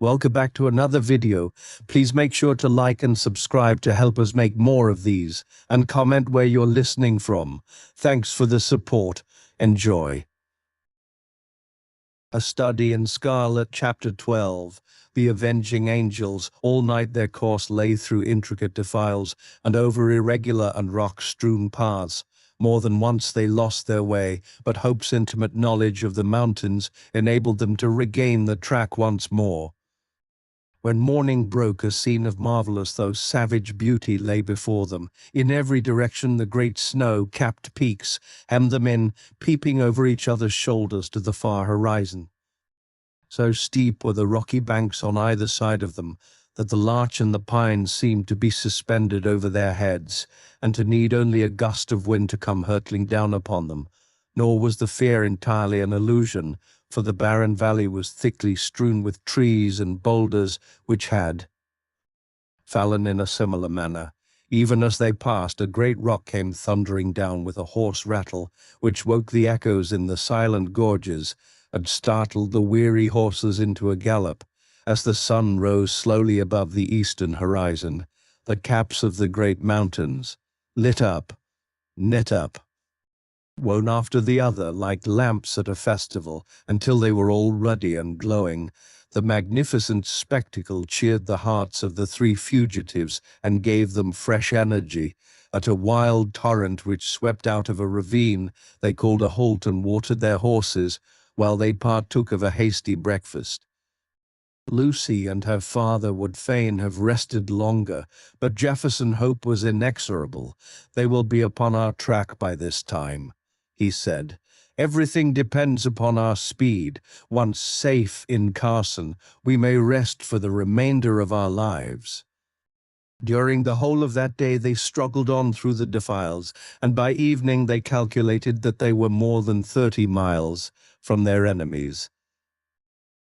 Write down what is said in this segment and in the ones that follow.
Welcome back to another video. Please make sure to like and subscribe to help us make more of these, and comment where you're listening from. Thanks for the support. Enjoy. A Study in Scarlet, Chapter 12. The Avenging Angels. All night their course lay through intricate defiles and over irregular and rock-strewn paths. More than once they lost their way, but Hope's intimate knowledge of the mountains enabled them to regain the track once more. When morning broke, a scene of marvelous though savage beauty lay before them. In every direction the great snow-capped peaks hemmed them in, peeping over each other's shoulders to the far horizon. So steep were the rocky banks on either side of them that the larch and the pine seemed to be suspended over their heads, and to need only a gust of wind to come hurtling down upon them. Nor was the fear entirely an illusion, for the barren valley was thickly strewn with trees and boulders which had fallen in a similar manner. Even as they passed, a great rock came thundering down with a hoarse rattle, which woke the echoes in the silent gorges and startled the weary horses into a gallop. As the sun rose slowly above the eastern horizon, the caps of the great mountains lit up, one after the other like lamps at a festival, until they were all ruddy and glowing. The magnificent spectacle cheered the hearts of the three fugitives and gave them fresh energy. At a wild torrent which swept out of a ravine, they called a halt and watered their horses, while they partook of a hasty breakfast. Lucy and her father would fain have rested longer, but Jefferson Hope was inexorable. "They will be upon our track by this time," he said. "Everything depends upon our speed. Once safe in Carson, we may rest for the remainder of our lives." During the whole of that day they struggled on through the defiles, and by evening they calculated that they were more than 30 miles from their enemies.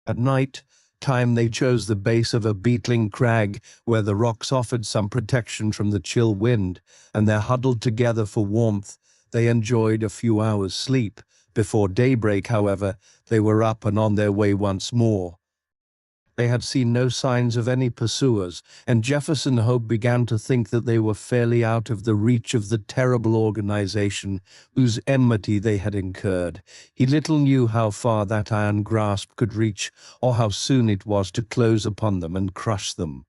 At night time they chose the base of a beetling crag, where the rocks offered some protection from the chill wind, and there huddled together for warmth. They enjoyed a few hours' sleep. Before daybreak, however, they were up and on their way once more. They had seen no signs of any pursuers, and Jefferson Hope began to think that they were fairly out of the reach of the terrible organization whose enmity they had incurred. He little knew how far that iron grasp could reach, or how soon it was to close upon them and crush them.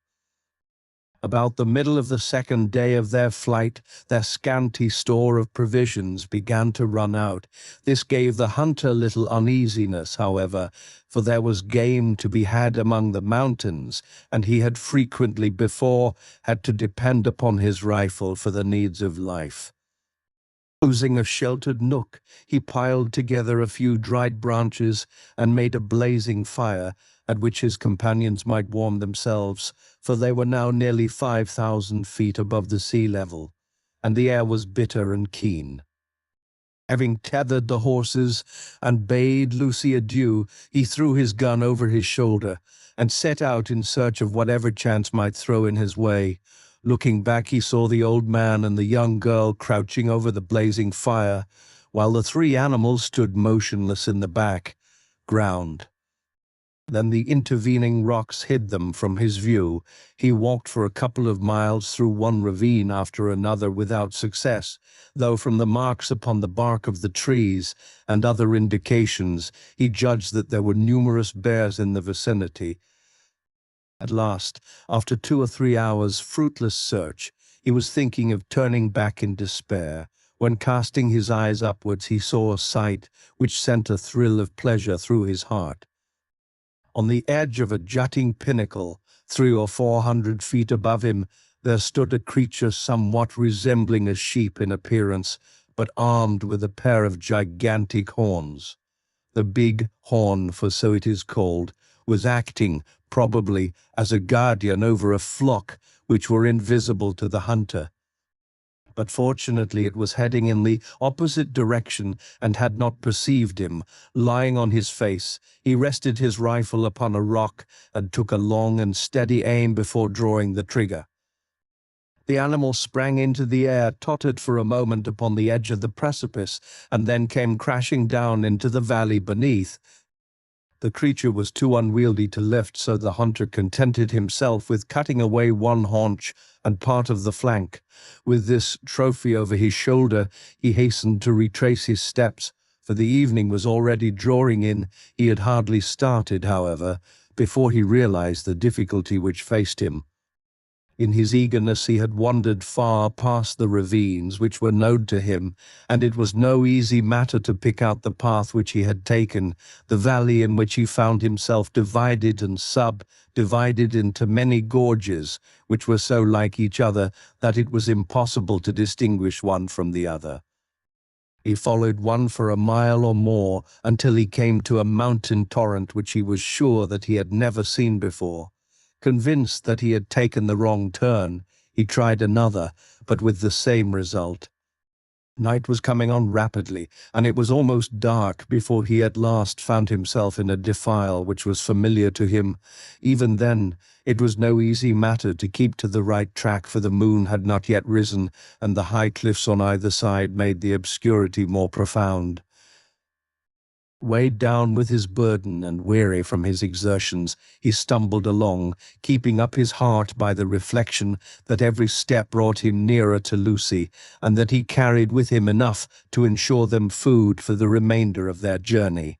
About the middle of the second day of their flight, their scanty store of provisions began to run out. This gave the hunter little uneasiness, however, for there was game to be had among the mountains, and he had frequently before had to depend upon his rifle for the needs of life. Choosing a sheltered nook, he piled together a few dried branches and made a blazing fire, at which his companions might warm themselves, for they were now nearly 5,000 feet above the sea level, and the air was bitter and keen. Having tethered the horses and bade Lucy adieu, he threw his gun over his shoulder and set out in search of whatever chance might throw in his way. Looking back, he saw the old man and the young girl crouching over the blazing fire, while the three animals stood motionless in the background. Then the intervening rocks hid them from his view. He walked for a couple of miles through one ravine after another without success, though from the marks upon the bark of the trees and other indications he judged that there were numerous bears in the vicinity. At last, after 2 or 3 hours' fruitless search, he was thinking of turning back in despair, when casting his eyes upwards he saw a sight which sent a thrill of pleasure through his heart. On the edge of a jutting pinnacle, 300 or 400 feet above him, there stood a creature somewhat resembling a sheep in appearance, but armed with a pair of gigantic horns. The big horn, for so it is called, was acting, probably, as a guardian over a flock which were invisible to the hunter. But fortunately it was heading in the opposite direction and had not perceived him. Lying on his face, he rested his rifle upon a rock and took a long and steady aim before drawing the trigger. The animal sprang into the air, tottered for a moment upon the edge of the precipice, and then came crashing down into the valley beneath. The creature was too unwieldy to lift, so the hunter contented himself with cutting away one haunch and part of the flank. With this trophy over his shoulder, he hastened to retrace his steps, for the evening was already drawing in. He had hardly started, however, before he realized the difficulty which faced him. In his eagerness he had wandered far past the ravines which were known to him, and it was no easy matter to pick out the path which he had taken. The valley in which he found himself divided and sub-divided into many gorges, which were so like each other that it was impossible to distinguish one from the other. He followed one for a mile or more until he came to a mountain torrent which he was sure that he had never seen before. Convinced that he had taken the wrong turn, he tried another, but with the same result. Night was coming on rapidly, and it was almost dark before he at last found himself in a defile which was familiar to him. Even then, it was no easy matter to keep to the right track, for the moon had not yet risen, and the high cliffs on either side made the obscurity more profound. Weighed down with his burden and weary from his exertions, he stumbled along, keeping up his heart by the reflection that every step brought him nearer to Lucy, and that he carried with him enough to ensure them food for the remainder of their journey.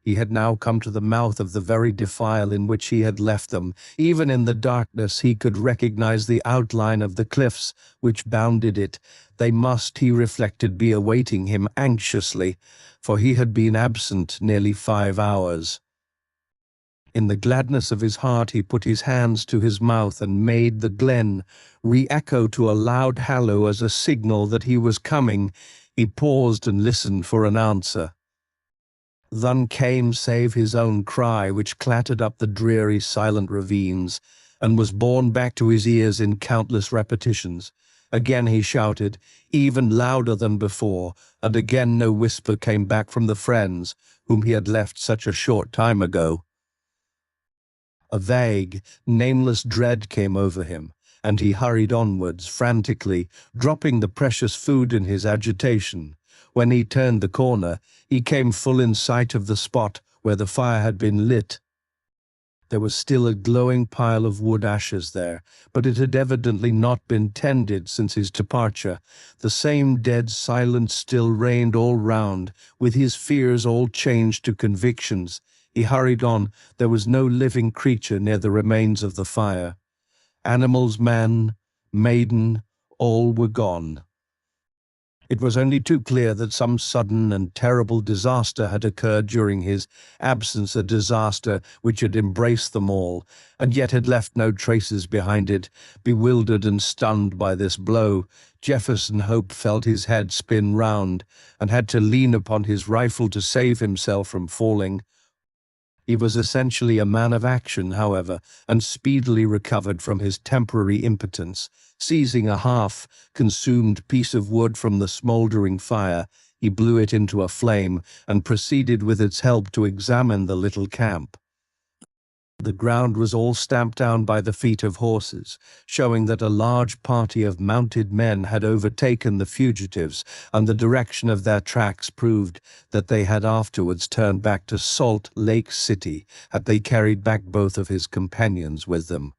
He had now come to the mouth of the very defile in which he had left them. Even in the darkness he could recognize the outline of the cliffs which bounded it. They must, he reflected, be awaiting him anxiously, for he had been absent nearly 5 hours. In the gladness of his heart he put his hands to his mouth and made the glen re-echo to a loud hallo as a signal that he was coming. He paused and listened for an answer. None came save his own cry, which clattered up the dreary, silent ravines, and was borne back to his ears in countless repetitions. Again he shouted, even louder than before, and again no whisper came back from the friends whom he had left such a short time ago. A vague, nameless dread came over him, and he hurried onwards frantically, dropping the precious food in his agitation. When he turned the corner, he came full in sight of the spot where the fire had been lit. There was still a glowing pile of wood ashes there, but it had evidently not been tended since his departure. The same dead silence still reigned all round, with his fears all changed to convictions. He hurried on. There was no living creature near the remains of the fire. Animals, man, maiden, all were gone. It was only too clear that some sudden and terrible disaster had occurred during his absence, a disaster which had embraced them all, and yet had left no traces behind it. Bewildered and stunned by this blow, Jefferson Hope felt his head spin round, and had to lean upon his rifle to save himself from falling. He was essentially a man of action, however, and speedily recovered from his temporary impotence. Seizing a half-consumed piece of wood from the smouldering fire, he blew it into a flame and proceeded with its help to examine the little camp. The ground was all stamped down by the feet of horses, showing that a large party of mounted men had overtaken the fugitives, and the direction of their tracks proved that they had afterwards turned back to Salt Lake City, had they carried back both of his companions with them.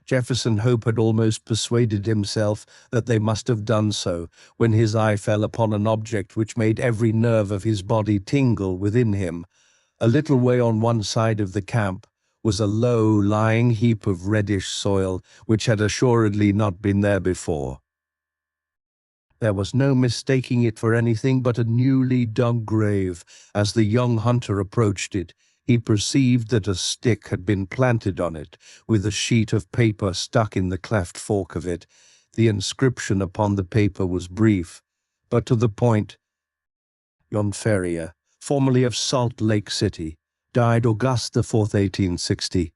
Jefferson Hope had almost persuaded himself that they must have done so, when his eye fell upon an object which made every nerve of his body tingle within him. A little way on one side of the camp was a low-lying heap of reddish soil, which had assuredly not been there before. There was no mistaking it for anything but a newly dug grave. As the young hunter approached it, he perceived that a stick had been planted on it, with a sheet of paper stuck in the cleft fork of it. The inscription upon the paper was brief, but to the point. John Ferrier, formerly of Salt Lake City, died August the 4th, 1860.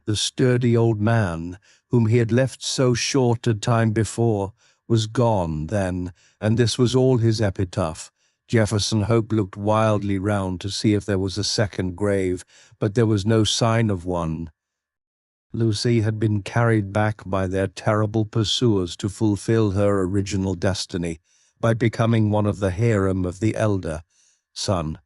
The sturdy old man, whom he had left so short a time before, was gone then, and this was all his epitaph. Jefferson Hope looked wildly round to see if there was a second grave, but there was no sign of one. Lucy had been carried back by their terrible pursuers to fulfill her original destiny, by becoming one of the harem of the elder son.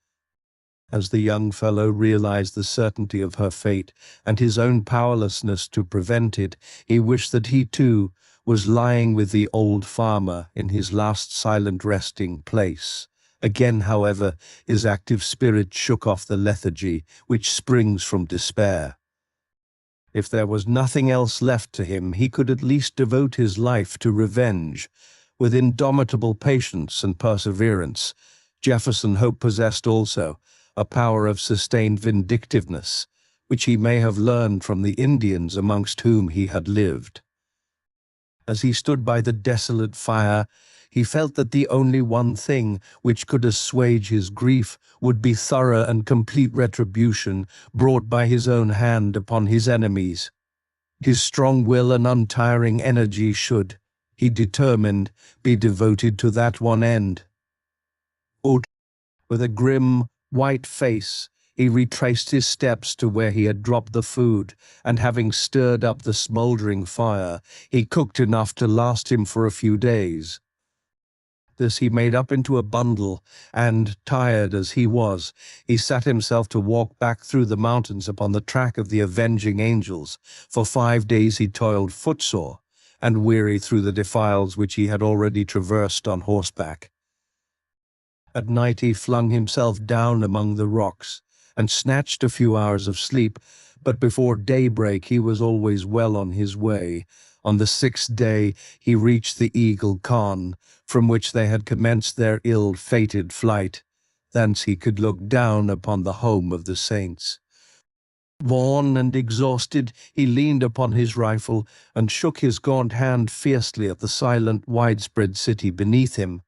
As the young fellow realized the certainty of her fate and his own powerlessness to prevent it, he wished that he too was lying with the old farmer in his last silent resting place. Again, however, his active spirit shook off the lethargy which springs from despair. If there was nothing else left to him, he could at least devote his life to revenge. With indomitable patience and perseverance, Jefferson Hope possessed also a power of sustained vindictiveness, which he may have learned from the Indians amongst whom he had lived. As he stood by the desolate fire, he felt that the only one thing which could assuage his grief would be thorough and complete retribution brought by his own hand upon his enemies. His strong will and untiring energy should, he determined, be devoted to that one end. With a grim, white face, he retraced his steps to where he had dropped the food, and having stirred up the smouldering fire, he cooked enough to last him for a few days. This he made up into a bundle, and, tired as he was, he set himself to walk back through the mountains upon the track of the avenging angels. For 5 days he toiled footsore and weary through the defiles which he had already traversed on horseback. At night he flung himself down among the rocks and snatched a few hours of sleep, but before daybreak he was always well on his way. On the 6th day he reached the Eagle Khan, from which they had commenced their ill-fated flight. Thence he could look down upon the home of the saints. Worn and exhausted, he leaned upon his rifle and shook his gaunt hand fiercely at the silent, widespread city beneath him.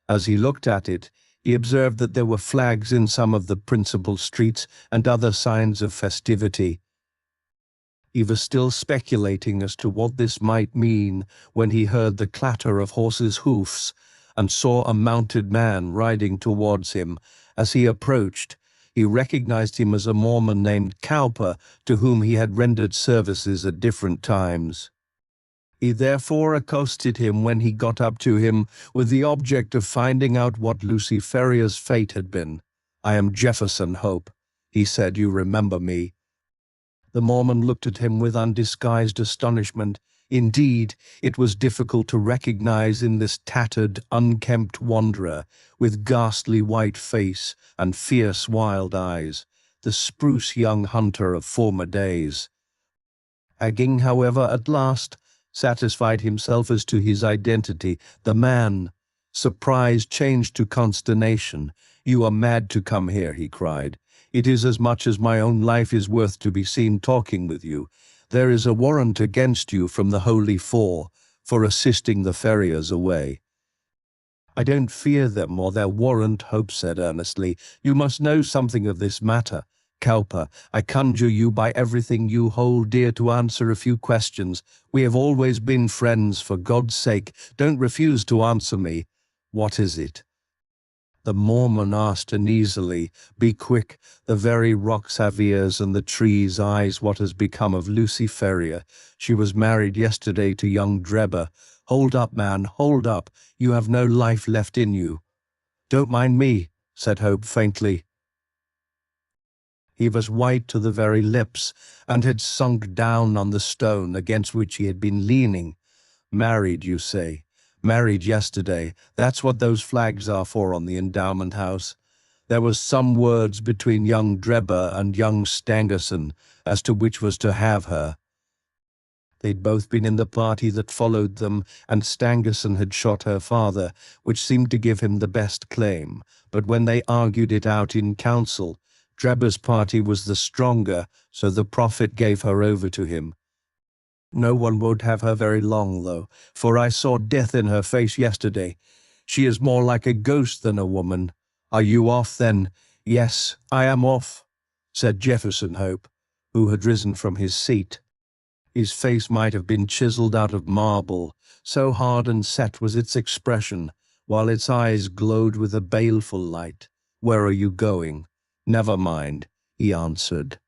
As he looked at it, he observed that there were flags in some of the principal streets and other signs of festivity. He was still speculating as to what this might mean when he heard the clatter of horses' hoofs and saw a mounted man riding towards him. As he approached, he recognized him as a Mormon named Cowper, to whom he had rendered services at different times. He therefore accosted him when he got up to him, with the object of finding out what Lucy Ferrier's fate had been. "I am Jefferson Hope," he said. "You remember me?" The Mormon looked at him with undisguised astonishment. Indeed, it was difficult to recognize in this tattered, unkempt wanderer, with ghastly white face and fierce wild eyes, the spruce young hunter of former days. Haging, however, at last satisfied himself as to his identity. The man, surprise changed to consternation. "You are mad to come here," he cried. "It is as much as my own life is worth to be seen talking with you. There is a warrant against you from the Holy Four for assisting the Ferriers away." "I don't fear them or their warrant," Hope said earnestly. "You must know something of this matter. Cowper, I conjure you by everything you hold dear to answer a few questions. We have always been friends. For God's sake, don't refuse to answer me. What is it?" The Mormon asked uneasily. "Be quick. The very rocks have ears and the trees eyes. What has become of Lucy Ferrier? She was married yesterday to young Drebber." "Hold up, man, hold up. You have no life left in you." "Don't mind me," said Hope faintly. He was white to the very lips, and had sunk down on the stone against which he had been leaning. "Married, you say? Married yesterday. That's what those flags are for on the endowment house. There was some words between young Drebber and young Stangerson as to which was to have her. They'd both been in the party that followed them, and Stangerson had shot her father, which seemed to give him the best claim. But when they argued it out in council, Drebber's party was the stronger, so the prophet gave her over to him. No one won't have her very long, though, for I saw death in her face yesterday. She is more like a ghost than a woman. Are you off, then?" "Yes, I am off," said Jefferson Hope, who had risen from his seat. His face might have been chiseled out of marble, so hard and set was its expression, while its eyes glowed with a baleful light. "Where are you going?" "Never mind," he answered,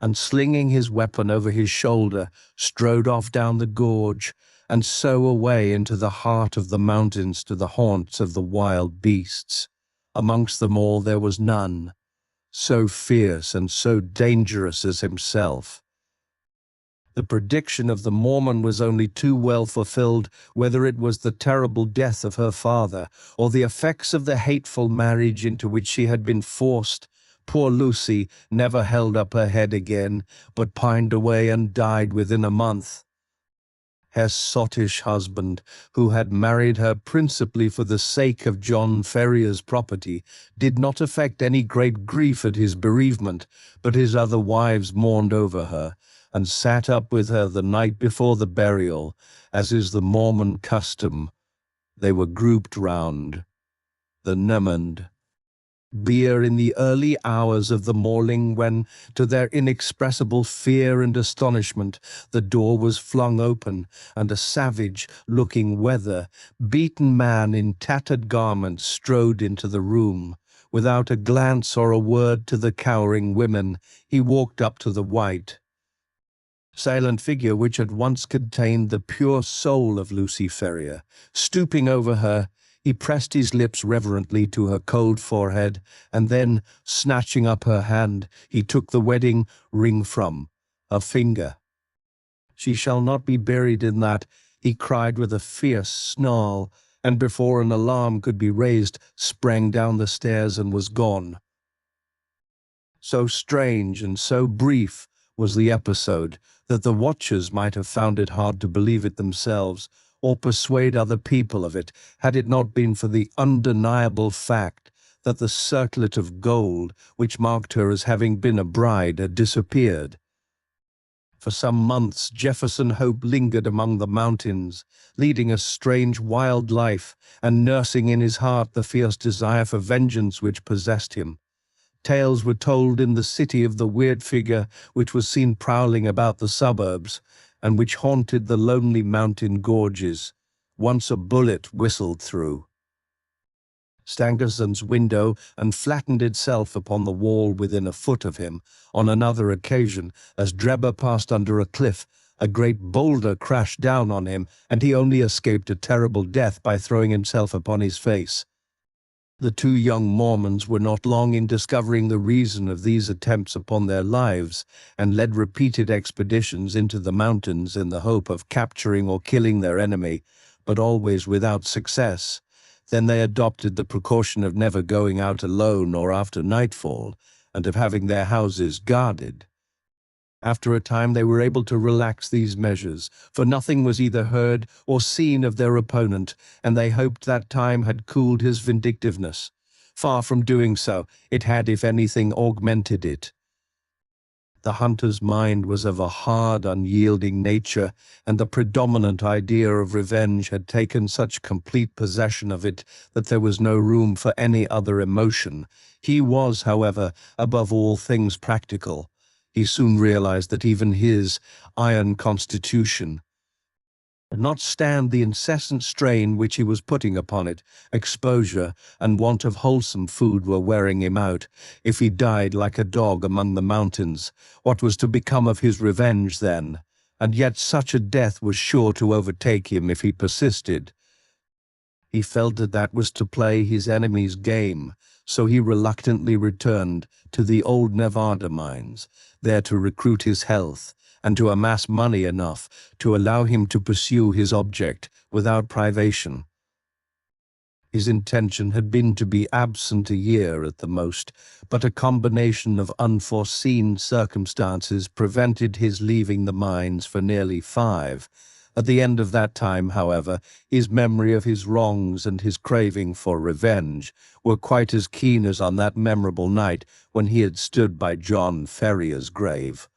and slinging his weapon over his shoulder, strode off down the gorge, and so away into the heart of the mountains to the haunts of the wild beasts. Amongst them all there was none, so fierce and so dangerous as himself. The prediction of the Mormon was only too well fulfilled, whether it was the terrible death of her father or the effects of the hateful marriage into which she had been forced. Poor Lucy never held up her head again, but pined away and died within a month. Her sottish husband, who had married her principally for the sake of John Ferrier's property, did not affect any great grief at his bereavement, but his other wives mourned over her, and sat up with her the night before the burial, as is the Mormon custom. They were grouped round the Nemand bier in the early hours of the morning when, to their inexpressible fear and astonishment, the door was flung open, and a savage-looking weather-beaten man in tattered garments strode into the room. Without a glance or a word to the cowering women, he walked up to the white, silent figure which had once contained the pure soul of Lucy Ferrier. Stooping over her, he pressed his lips reverently to her cold forehead, and then, snatching up her hand, he took the wedding ring from her finger. "She shall not be buried in that," he cried with a fierce snarl, and before an alarm could be raised, sprang down the stairs and was gone. So strange and so brief was the episode that the watchers might have found it hard to believe it themselves, or persuade other people of it, had it not been for the undeniable fact that the circlet of gold which marked her as having been a bride had disappeared. For some months Jefferson Hope lingered among the mountains, leading a strange wild life and nursing in his heart the fierce desire for vengeance which possessed him. Tales were told in the city of the weird figure which was seen prowling about the suburbs, and which haunted the lonely mountain gorges. Once a bullet whistled through Stangerson's window and flattened itself upon the wall within a foot of him. On another occasion, as Drebber passed under a cliff, a great boulder crashed down on him, and he only escaped a terrible death by throwing himself upon his face. The two young Mormons were not long in discovering the reason of these attempts upon their lives, and led repeated expeditions into the mountains in the hope of capturing or killing their enemy, but always without success. Then they adopted the precaution of never going out alone or after nightfall, and of having their houses guarded. After a time they were able to relax these measures, for nothing was either heard or seen of their opponent, and they hoped that time had cooled his vindictiveness. Far from doing so, it had, if anything, augmented it. The hunter's mind was of a hard, unyielding nature, and the predominant idea of revenge had taken such complete possession of it that there was no room for any other emotion. He was, however, above all things practical. He soon realized that even his iron constitution could not stand the incessant strain which he was putting upon it. Exposure and want of wholesome food were wearing him out. If he died like a dog among the mountains, what was to become of his revenge then? And yet such a death was sure to overtake him if he persisted. He felt that that was to play his enemy's game, so he reluctantly returned to the old Nevada mines, there to recruit his health, and to amass money enough to allow him to pursue his object without privation. His intention had been to be absent a year at the most, but a combination of unforeseen circumstances prevented his leaving the mines for nearly 5. At the end of that time, however, his memory of his wrongs and his craving for revenge were quite as keen as on that memorable night when he had stood by John Ferrier's grave.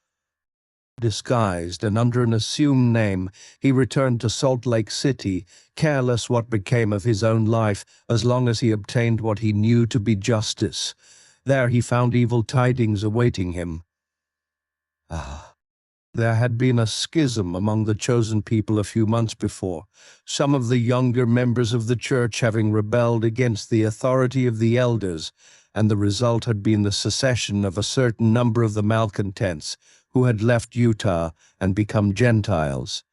Disguised and under an assumed name, he returned to Salt Lake City, careless what became of his own life as long as he obtained what he knew to be justice. There he found evil tidings awaiting him. There had been a schism among the chosen people a few months before, some of the younger members of the church having rebelled against the authority of the elders, and the result had been the secession of a certain number of the malcontents, who had left Utah and become Gentiles.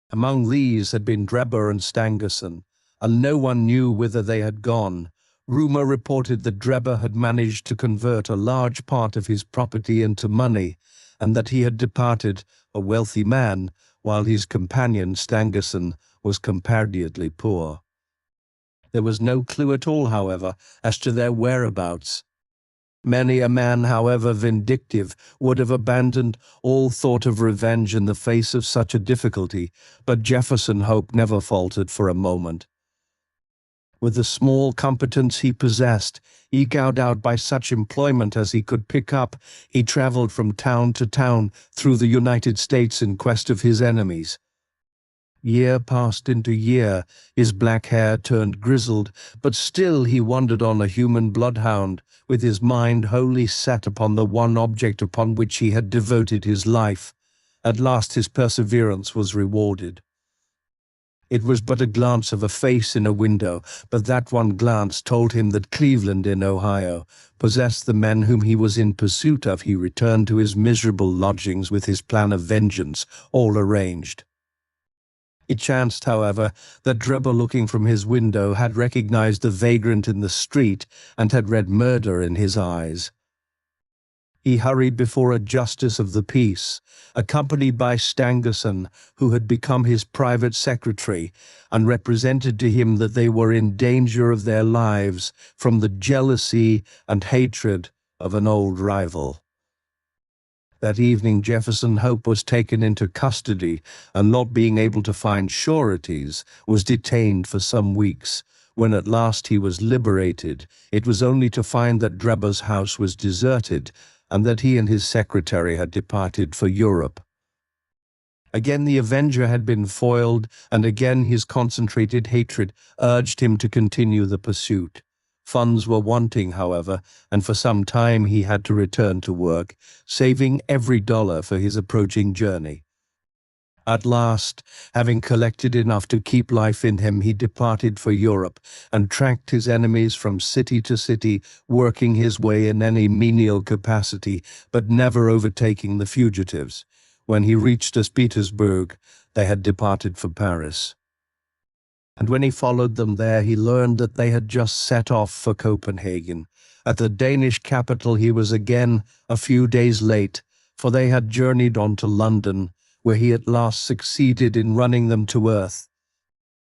Among these had been Drebber and Stangerson, and no one knew whither they had gone. Rumor reported that Drebber had managed to convert a large part of his property into money, and that he had departed a wealthy man, while his companion Stangerson was comparatively poor. There was no clue at all, however, as to their whereabouts. Many a man, however vindictive, would have abandoned all thought of revenge in the face of such a difficulty, but Jefferson Hope never faltered for a moment. With the small competence he possessed, eked out by such employment as he could pick up, he traveled from town to town through the United States in quest of his enemies. Year passed into year, his black hair turned grizzled, but still he wandered on a human bloodhound, with his mind wholly set upon the one object upon which he had devoted his life. At last his perseverance was rewarded. It was but a glance of a face in a window, but that one glance told him that Cleveland in Ohio possessed the men whom he was in pursuit of. He returned to his miserable lodgings with his plan of vengeance all arranged. It chanced, however, that Drebber, looking from his window, had recognized the vagrant in the street and had read murder in his eyes. He hurried before a justice of the peace, accompanied by Stangerson, who had become his private secretary, and represented to him that they were in danger of their lives from the jealousy and hatred of an old rival. That evening Jefferson Hope was taken into custody, and not being able to find sureties, was detained for some weeks. When at last he was liberated, it was only to find that Drebber's house was deserted, and that he and his secretary had departed for Europe. Again the Avenger had been foiled, and again his concentrated hatred urged him to continue the pursuit. Funds were wanting, however, and for some time he had to return to work, saving every dollar for his approaching journey. At last, having collected enough to keep life in him, he departed for Europe and tracked his enemies from city to city, working his way in any menial capacity, but never overtaking the fugitives. When he reached St. Petersburg, they had departed for Paris. And when he followed them there, he learned that they had just set off for Copenhagen. At the Danish capital he was again a few days late, for they had journeyed on to London, where he at last succeeded in running them to earth.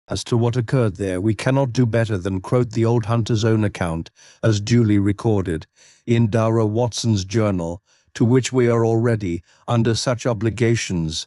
As to what occurred there, we cannot do better than quote the old hunter's own account, as duly recorded in Dara Watson's journal, to which we are already under such obligations